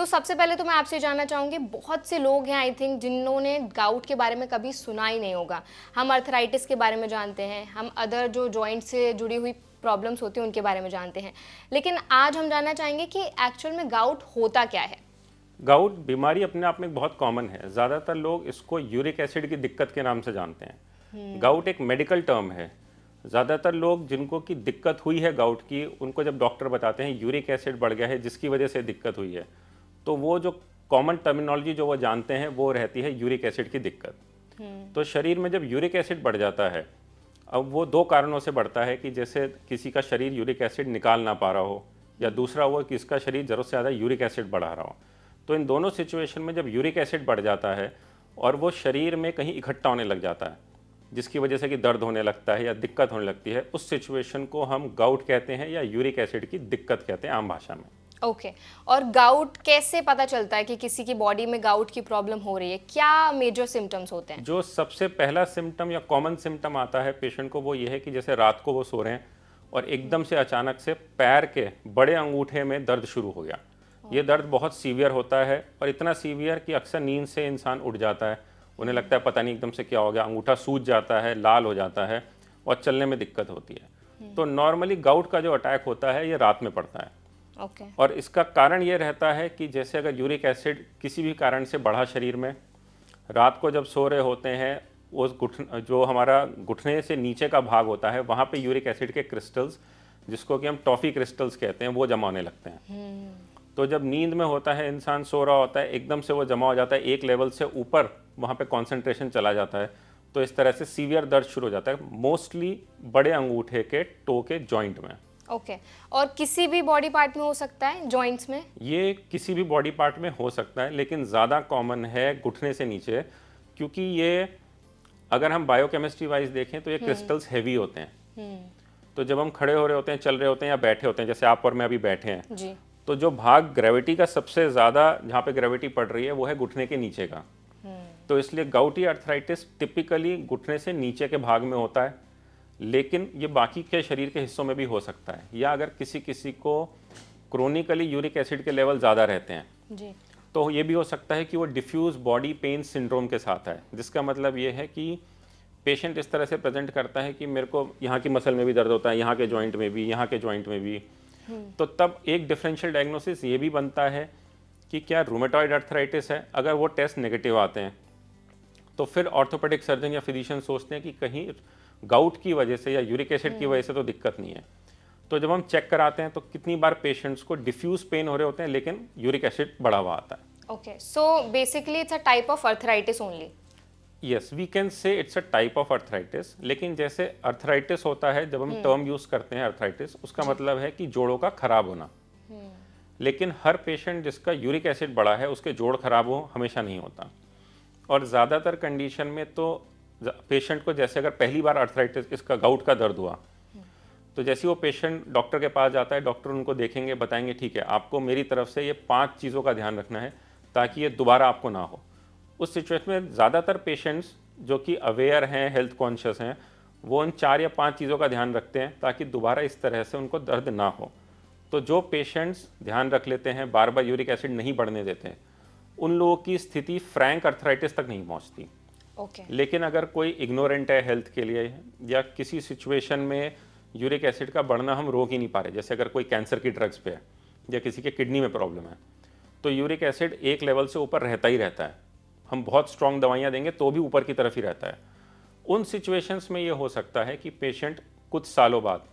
तो सबसे पहले तो मैं आपसे जानना चाहूँगी, बहुत से लोग हैं आई थिंक जिन्होंने गाउट के बारे में कभी सुना ही नहीं होगा। हम अर्थराइटिस के बारे में जानते हैं, हम अदर जो जॉइंट से जुड़ी हुई प्रॉब्लम्स होती हैं उनके बारे में जानते हैं, लेकिन आज हम जानना चाहेंगे कि एक्चुअल में गाउट होता क्या है। गाउट बीमारी अपने आप में बहुत कॉमन है। ज़्यादातर लोग इसको यूरिक एसिड की दिक्कत के नाम से जानते हैं। गाउट एक मेडिकल टर्म है। ज़्यादातर लोग जिनको की दिक्कत हुई है गाउट की, उनको जब डॉक्टर बताते हैं यूरिक एसिड बढ़ गया है जिसकी वजह से दिक्कत हुई है, तो वो जो कॉमन टर्मिनोलॉजी जो वो जानते हैं वो रहती है यूरिक एसिड की दिक्कत। तो शरीर में जब यूरिक एसिड बढ़ जाता है, अब वो दो कारणों से बढ़ता है कि जैसे किसी का शरीर यूरिक एसिड निकाल ना पा रहा हो, या दूसरा वो कि इसका शरीर ज़रूरत से ज़्यादा यूरिक एसिड बढ़ा रहा हो। तो इन दोनों सिचुएशन में जब यूरिक एसिड बढ़ जाता है और वो शरीर में कहीं इकट्ठा होने लग जाता है, जिसकी वजह से कि दर्द होने लगता है या दिक्कत होने लगती है, उस सिचुएशन को हम गाउट कहते हैं या यूरिक एसिड की दिक्कत कहते हैं आम भाषा में। ओके। और गाउट कैसे पता चलता है कि किसी की बॉडी में गाउट की प्रॉब्लम हो रही है? क्या मेजर सिम्टम्स होते हैं? जो सबसे पहला सिम्टम या कॉमन सिम्टम आता है पेशेंट को, वो ये है कि जैसे रात को वो सो रहे हैं और एकदम से अचानक से पैर के बड़े अंगूठे में दर्द शुरू हो गया। ये दर्द बहुत सीवियर होता है और इतना सीवियर कि अक्सर नींद से इंसान उठ जाता है, उन्हें लगता है पता नहीं एकदम से क्या हो गया, अंगूठा सूज जाता है, लाल हो जाता है और चलने में दिक्कत होती है। तो नॉर्मली गाउट का जो अटैक होता है ये रात में पड़ता है। ओके। और इसका कारण ये रहता है कि जैसे अगर यूरिक एसिड किसी भी कारण से बढ़ा शरीर में, रात को जब सो रहे होते हैं, उस जो हमारा घुटने से नीचे का भाग होता है वहाँ पे यूरिक एसिड के क्रिस्टल्स, जिसको कि हम टॉफ़ी क्रिस्टल्स कहते हैं, वो जमा होने लगते हैं। तो जब नींद में होता है, इंसान सो रहा होता है, एकदम से वो जमा हो जाता है, एक लेवल से ऊपर वहाँ पे कॉन्सेंट्रेशन चला जाता है, तो इस तरह से सीवियर दर्द शुरू हो जाता है, मोस्टली बड़े अंगूठे के टो के जॉइंट में। ओके। और किसी भी बॉडी पार्ट में हो सकता है, जॉइंट्स में? ये किसी भी बॉडी पार्ट में हो सकता है, लेकिन ज़्यादा कॉमन है घुटने से नीचे, क्योंकि ये अगर हम बायोकेमिस्ट्री वाइज देखें तो ये क्रिस्टल्स हैवी होते हैं। तो जब हम खड़े हो रहे होते हैं, चल रहे होते हैं या बैठे होते हैं, जैसे आप और मैं अभी बैठे हैं, जी। तो जो भाग ग्रेविटी का सबसे ज़्यादा जहाँ पे ग्रेविटी पड़ रही है वो है घुटने के नीचे का। तो इसलिए गाउटी अर्थराइटिस टिपिकली घुटने से नीचे के भाग में होता है, लेकिन ये बाकी के शरीर के हिस्सों में भी हो सकता है, या अगर किसी किसी को क्रोनिकली यूरिक एसिड के लेवल ज़्यादा रहते हैं जी। तो ये भी हो सकता है कि वो डिफ्यूज बॉडी पेन सिंड्रोम के साथ है, जिसका मतलब ये है कि पेशेंट इस तरह से प्रेजेंट करता है कि मेरे को यहाँ की मसल में भी दर्द होता है, यहाँ के जॉइंट में भी, यहाँ के जॉइंट में भी। तो तब एक डिफरेंशियल डायग्नोसिस ये भी बनता है कि क्या रूमेटॉइड अर्थराइटिस है। अगर वो टेस्ट नेगेटिव आते हैं तो फिर ऑर्थोपेडिक सर्जन या फिजिशियन सोचते हैं कि कहीं गाउट की वजह से या यूरिक एसिड की वजह से तो दिक्कत नहीं है। तो जब हम चेक कराते हैं तो कितनी बार पेशेंट्स को डिफ्यूज पेन हो रहे होते हैं लेकिन यूरिक एसिड बढ़ा हुआ आता है। Okay, so basically it's a type of arthritis only. Yes, we can say it's a type of arthritis, लेकिन जैसे अर्थराइटिस होता है, जब हम टर्म यूज करते हैं अर्थराइटिस, उसका मतलब है कि जोड़ों का खराब होना। लेकिन हर पेशेंट जिसका यूरिक एसिड बढ़ा है उसके जोड़ खराब हो हमेशा नहीं होता। और ज़्यादातर कंडीशन में तो पेशेंट को जैसे अगर पहली बार अर्थराइटिस इसका गाउट का दर्द हुआ, तो जैसे वो पेशेंट डॉक्टर के पास जाता है, डॉक्टर उनको देखेंगे, बताएंगे ठीक है आपको मेरी तरफ से ये 5 चीज़ों का ध्यान रखना है ताकि ये दोबारा आपको ना हो। उस सिचुएशन में ज़्यादातर पेशेंट्स जो कि अवेयर हैं, हेल्थ कॉन्शियस हैं, वो उन 4 या 5 चीज़ों का ध्यान रखते हैं ताकि दोबारा इस तरह से उनको दर्द ना हो। तो जो पेशेंट्स ध्यान रख लेते हैं, बार बार यूरिक एसिड नहीं बढ़ने देते हैं, उन लोगों की स्थिति फ्रैंक अर्थराइटिस तक नहीं पहुंचती। ओके। लेकिन अगर कोई इग्नोरेंट है हेल्थ के लिए, या किसी सिचुएशन में यूरिक एसिड का बढ़ना हम रोक ही नहीं पा रहे, जैसे अगर कोई कैंसर की ड्रग्स पे है या किसी के किडनी में प्रॉब्लम है, तो यूरिक एसिड एक लेवल से ऊपर रहता ही रहता है। हम बहुत स्ट्रॉन्ग दवाइयाँ देंगे तो भी ऊपर की तरफ ही रहता है। उन सिचुएशंस में ये हो सकता है कि पेशेंट कुछ सालों बाद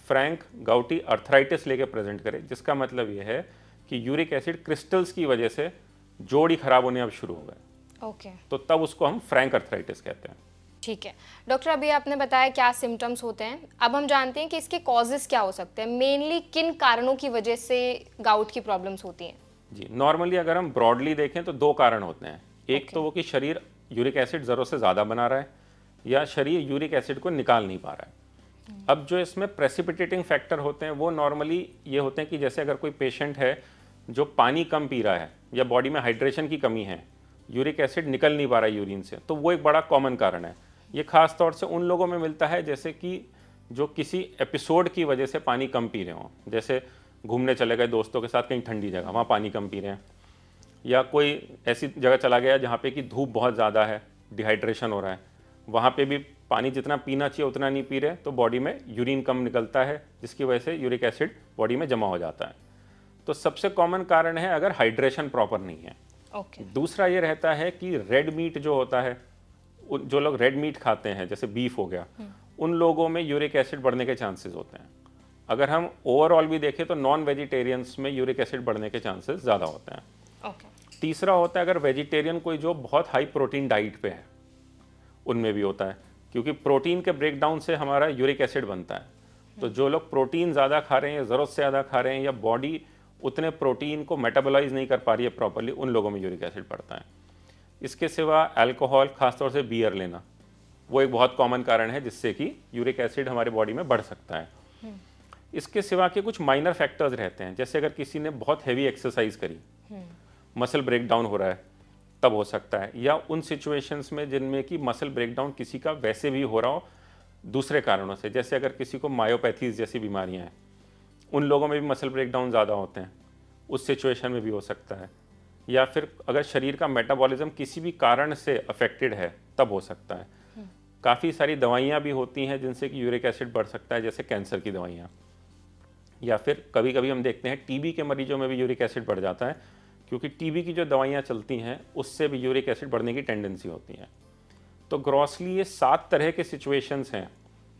फ्रैंक गाउटी अर्थराइटिस लेके प्रेजेंट करे, जिसका मतलब ये है कि यूरिक एसिड क्रिस्टल्स की वजह से जोड़ ही खराब होने अब शुरू हो गए। ओके। तो तब उसको हम फ्रैंक अर्थराइटिस कहते हैं। ठीक है डॉक्टर, अभी आपने बताया क्या सिम्टम्स होते हैं, अब हम जानते हैं कि इसके कॉजेस क्या हो सकते हैं, मेनली किन कारणों की वजह से गाउट की प्रॉब्लम्स होती हैं? जी, नॉर्मली अगर हम ब्रॉडली देखें तो 2 कारण होते हैं। एक Okay. तो वो कि शरीर यूरिक एसिड ज़रूरत से ज़्यादा बना रहा है, या शरीर यूरिक एसिड को निकाल नहीं पा रहा है। अब जो इसमें प्रेसिपिटेटिंग फैक्टर होते हैं वो नॉर्मली ये होते हैं कि जैसे अगर कोई पेशेंट है जो पानी कम पी रहा है या बॉडी में हाइड्रेशन की कमी है, यूरिक एसिड निकल नहीं पा रहा है यूरिन से, तो वो एक बड़ा कॉमन कारण है। ये खास तौर से उन लोगों में मिलता है जैसे कि जो किसी एपिसोड की वजह से पानी कम पी रहे हों, जैसे घूमने चले गए दोस्तों के साथ कहीं ठंडी जगह, वहाँ पानी कम पी रहे हैं, या कोई ऐसी जगह चला गया जहाँ पे कि धूप बहुत ज़्यादा है, डिहाइड्रेशन हो रहा है, वहाँ पे भी पानी जितना पीना चाहिए उतना नहीं पी रहे, तो बॉडी में यूरिन कम निकलता है, जिसकी वजह से यूरिक एसिड बॉडी में जमा हो जाता है। तो सबसे कॉमन कारण है अगर हाइड्रेशन प्रॉपर नहीं है। ओके। दूसरा ये रहता है कि रेड मीट जो होता है, जो लोग रेड मीट खाते हैं जैसे बीफ हो गया, उन लोगों में यूरिक एसिड बढ़ने के चांसेस होते हैं। अगर हम ओवरऑल भी देखें तो नॉन वेजिटेरियंस में यूरिक एसिड बढ़ने के चांसेस ज़्यादा होते हैं। ओके। तीसरा होता है अगर वेजिटेरियन कोई जो बहुत हाई प्रोटीन डाइट पे है, उनमें भी होता है, क्योंकि प्रोटीन के ब्रेकडाउन से हमारा यूरिक एसिड बनता है। तो जो लोग प्रोटीन ज़्यादा खा रहे हैं या ज़रूरत से ज़्यादा खा रहे हैं या बॉडी उतने प्रोटीन को मेटाबोलाइज नहीं कर पा रही है प्रॉपरली, उन लोगों में यूरिक एसिड बढ़ता है। इसके सिवा अल्कोहल, खासतौर से बियर लेना, वो एक बहुत कॉमन कारण है जिससे कि यूरिक एसिड हमारे बॉडी में बढ़ सकता है। इसके सिवा के कुछ माइनर फैक्टर्स रहते हैं, जैसे अगर किसी ने बहुत हैवी एक्सरसाइज करी, मसल ब्रेकडाउन हो रहा है, तब हो सकता है। या उन सिचुएशंस में जिनमें कि मसल ब्रेकडाउन किसी का वैसे भी हो रहा हो दूसरे कारणों से, जैसे अगर किसी को मायोपैथीज जैसी बीमारियां हैं, उन लोगों में भी मसल ब्रेकडाउन ज़्यादा होते हैं, उस सिचुएशन में भी हो सकता है। या फिर अगर शरीर का मेटाबॉलिज्म किसी भी कारण से अफेक्टेड है, तब हो सकता है। काफ़ी सारी दवाइयाँ भी होती हैं जिनसे कि यूरिक एसिड बढ़ सकता है, जैसे कैंसर की दवाइयाँ। या फिर कभी कभी हम देखते हैं टीबी के मरीजों में भी यूरिक एसिड बढ़ जाता है, क्योंकि टीबी की जो दवाइयाँ चलती हैं उससे भी यूरिक एसिड बढ़ने की टेंडेंसी होती है। तो ग्रॉसली ये 7 तरह के सिचुएशंस हैं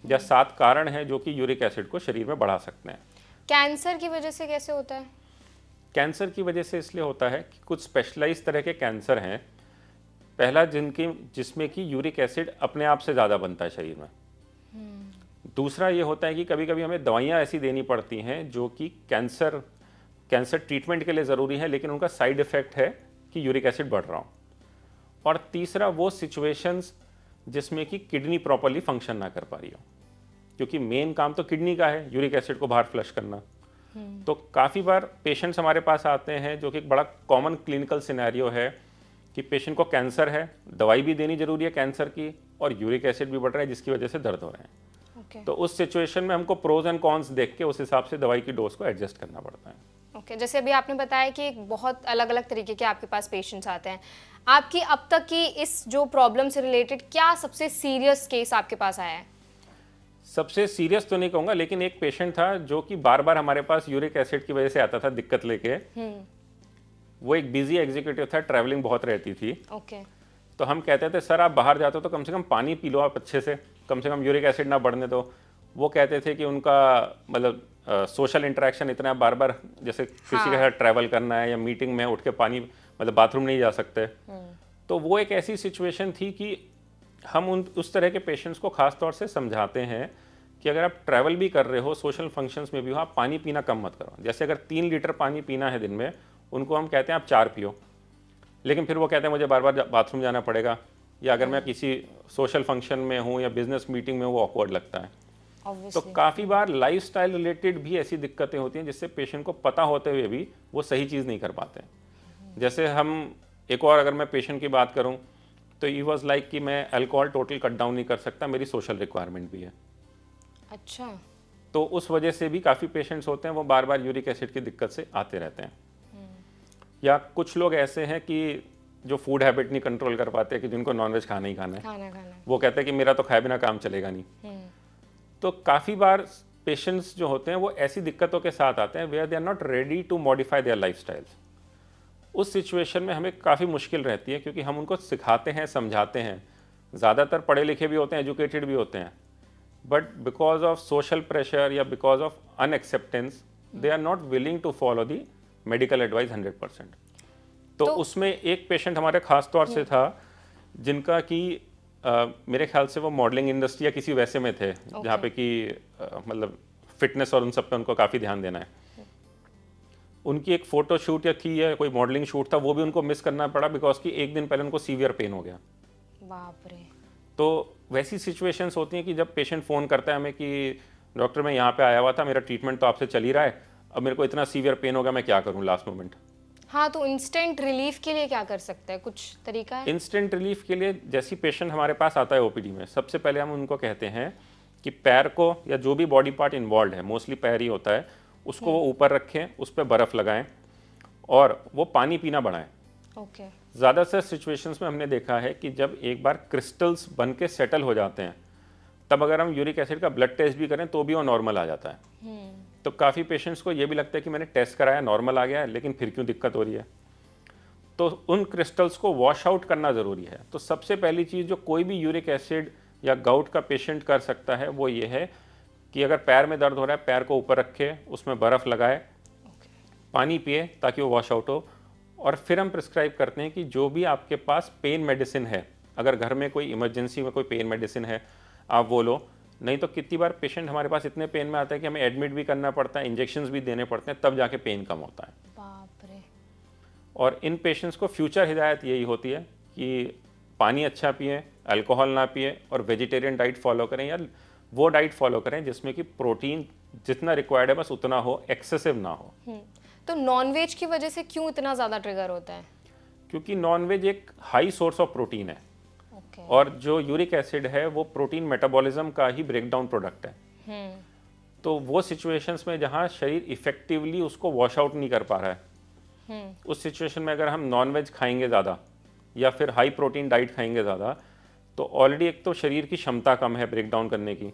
या 7 कारण हैं जो कि यूरिक एसिड को शरीर में बढ़ा सकते हैं। कैंसर की वजह से कैसे होता है? कैंसर की वजह से इसलिए होता है कि कुछ स्पेशलाइज तरह के कैंसर हैं। पहला जिसमें कि यूरिक एसिड अपने आप से ज़्यादा बनता है शरीर में। दूसरा ये होता है कि कभी कभी हमें दवाइयाँ ऐसी देनी पड़ती हैं जो कि कैंसर ट्रीटमेंट के लिए ज़रूरी है, लेकिन उनका साइड इफ़ेक्ट है कि यूरिक एसिड बढ़ रहा हो। और तीसरा वो सिचुएशंस जिसमें कि किडनी प्रॉपरली फंक्शन ना कर पा रही हो, क्योंकि मेन काम तो किडनी का है, यूरिक एसिड को बाहर फ्लश करना। तो काफ़ी बार पेशेंट्स हमारे पास आते हैं, जो कि एक बड़ा कॉमन क्लिनिकल सिनेरियो है कि पेशेंट को कैंसर है, दवाई भी देनी जरूरी है कैंसर की, और यूरिक एसिड भी बढ़ रहा है जिसकी वजह से दर्द हो रहे हैं। ओके। तो उस सिचुएशन में हमको प्रोज एंड कॉन्स देख के उस हिसाब से दवाई की डोज को एडजस्ट करना पड़ता है। ओके, जैसे अभी आपने बताया कि बहुत अलग अलग तरीके के आपके पास पेशेंट्स आते हैं। आपकी अब तक की इस जो प्रॉब्लम से रिलेटेड क्या सबसे सीरियस केस आपके पास आया है? सबसे सीरियस तो नहीं कहूँगा, लेकिन एक पेशेंट था जो कि बार बार हमारे पास यूरिक एसिड की वजह से आता था दिक्कत लेके। वो एक बिजी एग्जीक्यूटिव था, ट्रैवलिंग बहुत रहती थी। ओके। तो हम कहते थे सर आप बाहर जाते हो तो कम से कम पानी पी लो आप अच्छे से, कम यूरिक एसिड ना बढ़ने दो। वो कहते थे कि उनका मतलब सोशल इंटरेक्शन इतना है, बार बार जैसे किसी के साथ ट्रैवल करना है या मीटिंग में उठ के पानी मतलब बाथरूम नहीं जा सकते। तो वो एक ऐसी सिचुएशन थी कि हम उस तरह के पेशेंट्स को खास तौर से समझाते हैं कि अगर आप ट्रैवल भी कर रहे हो, सोशल फंक्शंस में भी हो, आप पानी पीना कम मत करो। जैसे अगर 3 लीटर पानी पीना है दिन में, उनको हम कहते हैं आप 4 पियो, लेकिन फिर वो कहते हैं मुझे बार बार बाथरूम जाना पड़ेगा, या अगर मैं किसी सोशल फंक्शन में हूँ या बिजनेस मीटिंग में, वो ऑकवर्ड लगता है। तो काफ़ी बार लाइफस्टाइल रिलेटेड भी ऐसी दिक्कतें होती हैं जिससे पेशेंट को पता होते हुए भी वो सही चीज़ नहीं कर पाते। जैसे हम एक और अगर मैं पेशेंट की बात करूं तो ही वॉज लाइक कि मैं अल्कोहल टोटल कट डाउन नहीं कर सकता, मेरी सोशल रिक्वायरमेंट भी है। अच्छा। तो उस वजह से भी काफ़ी पेशेंट्स होते हैं वो बार बार यूरिक एसिड की दिक्कत से आते रहते हैं। या कुछ लोग ऐसे हैं कि जो फूड हैबिट नहीं कंट्रोल कर पाते, कि जिनको नॉनवेज खाना ही खाना है, वो कहते हैं कि मेरा तो खाए बिना काम चलेगा नहीं। तो काफ़ी बार पेशेंट्स जो होते हैं वो ऐसी दिक्कतों के साथ आते हैं where they are not ready to modify their lifestyles. उस सिचुएशन में हमें काफ़ी मुश्किल रहती है, क्योंकि हम उनको सिखाते हैं, समझाते हैं, ज़्यादातर पढ़े लिखे भी होते हैं, एजुकेटेड भी होते हैं, but because of social pressure या because of unacceptance they are not willing to follow the medical advice 100%। तो उसमें एक पेशेंट हमारे खास तौर से था जिनका कि मेरे ख्याल से वो मॉडलिंग इंडस्ट्री या किसी वैसे में थे जहाँ पे कि मतलब फिटनेस और उन सब पे उनको काफ़ी ध्यान देना है। उनकी एक फ़ोटो शूट या थी या कोई मॉडलिंग शूट था, वो भी उनको मिस करना पड़ा बिकॉज कि एक दिन पहले उनको सीवियर पेन हो गया। बाप रे। तो वैसी सिचुएशंस होती हैं कि जब पेशेंट फ़ोन करता है हमें कि डॉक्टर मैं यहाँ पे आया हुआ था, मेरा ट्रीटमेंट तो आपसे चल ही रहा है, अब मेरे को इतना सीवियर पेन हो गया, मैं क्या करूँ लास्ट मोमेंट। हाँ, तो इंस्टेंट रिलीफ के लिए क्या कर सकते हैं, कुछ तरीका है? इंस्टेंट रिलीफ के लिए जैसी पेशेंट हमारे पास आता है ओपीडी में, सबसे पहले हम उनको कहते हैं कि पैर को या जो भी बॉडी पार्ट इन्वॉल्व है, मोस्टली पैर ही होता है, उसको वो ऊपर रखें, उस पर बर्फ़ लगाएं और वो पानी पीना बढ़ाएं। ओके। ज़्यादातर सिचुएशंस में हमने देखा है कि जब एक बार क्रिस्टल्स बन के सेटल हो जाते हैं, तब अगर हम यूरिक एसिड का ब्लड टेस्ट भी करें तो भी वो नॉर्मल आ जाता है। तो काफ़ी पेशेंट्स को ये भी लगता है कि मैंने टेस्ट कराया, नॉर्मल आ गया है, लेकिन फिर क्यों दिक्कत हो रही है। तो उन क्रिस्टल्स को वॉश आउट करना ज़रूरी है। तो सबसे पहली चीज़ जो कोई भी यूरिक एसिड या गाउट का पेशेंट कर सकता है वो ये है कि अगर पैर में दर्द हो रहा है, पैर को ऊपर रखे, उसमें बर्फ़ लगाए, पानी पिए ताकि वो वॉश आउट हो। और फिर हम प्रिस्क्राइब करते हैं कि जो भी आपके पास पेन मेडिसिन है, अगर घर में कोई इमरजेंसी में कोई पेन मेडिसिन है आप वो लो। नहीं तो कितनी बार पेशेंट हमारे पास इतने पेन में आता है कि हमें एडमिट भी करना पड़ता है, इंजेक्शंस भी देने पड़ते हैं, तब जाके पेन कम होता है। बाप रे। और इन पेशेंट्स को फ्यूचर हिदायत यही होती है कि पानी अच्छा पिएं, अल्कोहल ना पिएं और वेजिटेरियन डाइट फॉलो करें, या वो डाइट फॉलो करें जिसमें कि प्रोटीन जितना रिक्वायर्ड है बस उतना हो, एक्सेसिव ना हो। तो नॉनवेज की वजह से क्यों इतना ज़्यादा ट्रिगर होता है? क्योंकि नॉनवेज एक हाई सोर्स ऑफ प्रोटीन है, ओके। और जो यूरिक एसिड है वो प्रोटीन मेटाबॉलिज्म का ही ब्रेकडाउन प्रोडक्ट है। तो वो सिचुएशंस में जहाँ शरीर इफेक्टिवली उसको वॉश आउट नहीं कर पा रहा है, उस सिचुएशन में अगर हम नॉनवेज खाएंगे ज़्यादा या फिर हाई प्रोटीन डाइट खाएंगे ज़्यादा, तो ऑलरेडी एक तो शरीर की क्षमता कम है ब्रेक डाउन करने की,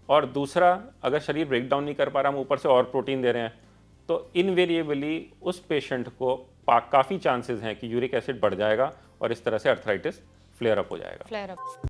और दूसरा अगर शरीर ब्रेक डाउन नहीं कर पा रहा, हम ऊपर से और प्रोटीन दे रहे हैं, तो इनवेरिएबली उस पेशेंट को काफ़ी चांसेस हैं कि यूरिक एसिड बढ़ जाएगा और इस तरह से अर्थराइटिस फ्लेयर अप हो जाएगा। Flare up.